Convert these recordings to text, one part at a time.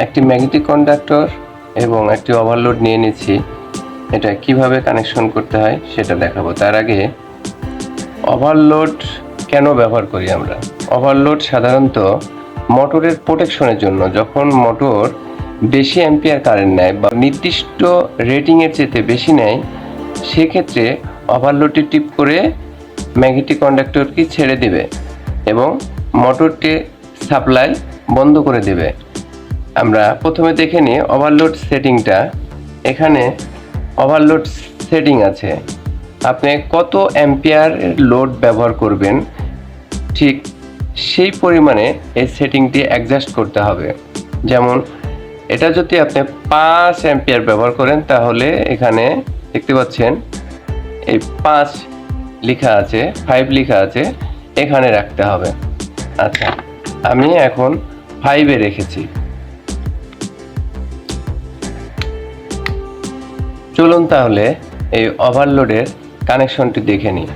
একটি magnetic conductor এবং একটি ওভারলোড নিয়ে নিচ্ছি। এটা কিভাবে কানেকশন করতে হয় সেটা দেখাবো। তার আগে ওভারলোড কেন ব্যবহার করি আমরা? ওভারলোড সাধারণত মোটরের প্রোটেকশনের জন্য। যখন মোটর বেশি অ্যাম্পিয়ার কারেন্ট নেয় বা নির্দিষ্ট রেটিংয়ের চেয়ে বেশি নেয়, সেক্ষেত্রে ওভারলোডটি টিপ করে ম্যাগনেটিক কন্ডাক্টরকে ছেড়ে দেবে এবং মোটরটি সাপ্লাই বন্ধ করে দেবে। আমরা প্রথমে দেখে নিই ওভারলোড সেটিংটা। এখানে ওভারলোড সেটিং আছে, আপনি কত অ্যাম্পিয়ার লোড ব্যবহার করবেন ঠিক সেই পরিমাণে এই সেটিংটি অ্যাডজাস্ট করতে হবে। যেমন এটা যদি আপনি 5 অ্যাম্পিয়ার ব্যবহার করেন তাহলে এখানে দেখতে পাচ্ছেন এই 5 লেখা আছে, 5 লেখা আছে, এখানে রাখতে হবে। আচ্ছা, আমি এখন 5-এ রেখেছি। চলুন তাহলে এই ওভারলোডের কানেকশনটি দেখে নিই।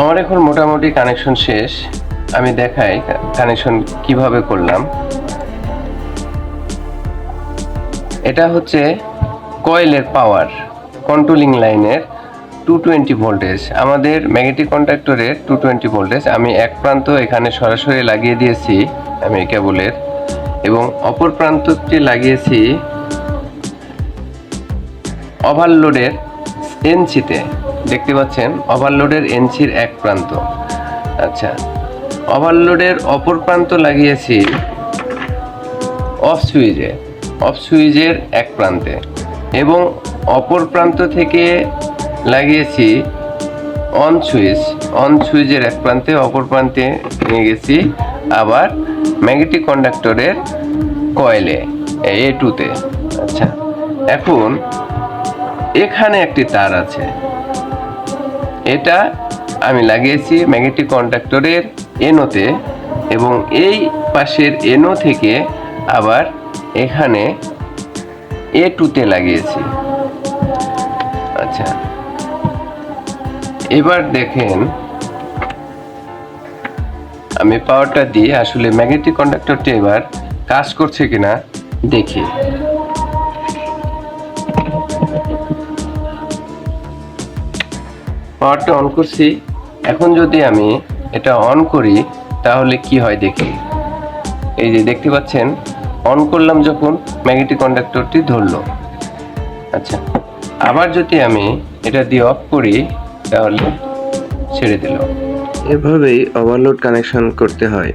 আমার এখন মোটামুটি কানেকশন শেষ। আমি দেখাই কানেকশন কিভাবে করলাম। এটা হচ্ছে কয়েলের পাওয়ার কন্ট্রোলিং লাইনের 220 ভোল্টেজ। আমাদের ম্যাগনেটিক কন্ডাক্টরের 220 ভোল্টেজ আমি এক প্রান্ত এখানে সরাসরি লাগিয়ে দিয়েছি আমি কেবলের, এবং অপর প্রান্তটি লাগিয়েছি ওভারলোডের এনসিতে। দেখতে পাচ্ছেন ওভারলোডের এনসির এক প্রান্ত। আচ্ছা, ওভারলোডের অপর প্রান্ত লাগিয়েছি অফ সুইচের এক প্রান্তে, এবং অপর প্রান্ত থেকে লাগিয়েছি অন সুইচের এক প্রান্তে, অপর প্রান্তে নিয়ে গেছি আবার ম্যাগনেটিক কন্ডাক্টরের কয়েলে A2-তে। আচ্ছা, এখন এখানে একটি তার আছে, এটা আমি লাগিয়েছি ম্যাগনেটিক কন্ডাক্টরের এনোতে, এবং এই পাশের এনো থেকে আবার এখানে A2-তে লাগিয়েছি। আচ্ছা, এবার দেখেন আমি পাওয়ারটা দিয়ে আসলে ম্যাগনেটিক কন্ডাক্টরটি এবার কাজ করছে কিনা দেখি। পাওয়ারটা অন করছি। এখন যদি আমি এটা অন করি তাহলে কি হয় দেখি। এই যে দেখতে পাচ্ছেন অন করলাম যখন ম্যাগনেটিক কন্ডাক্টরটি ধরলো। আচ্ছা, আবার যদি আমি এটা দিয়ে অফ করি তাহলে ছেড়ে দিল। এভাবেই ওভারলোড কানেকশন করতে হয়।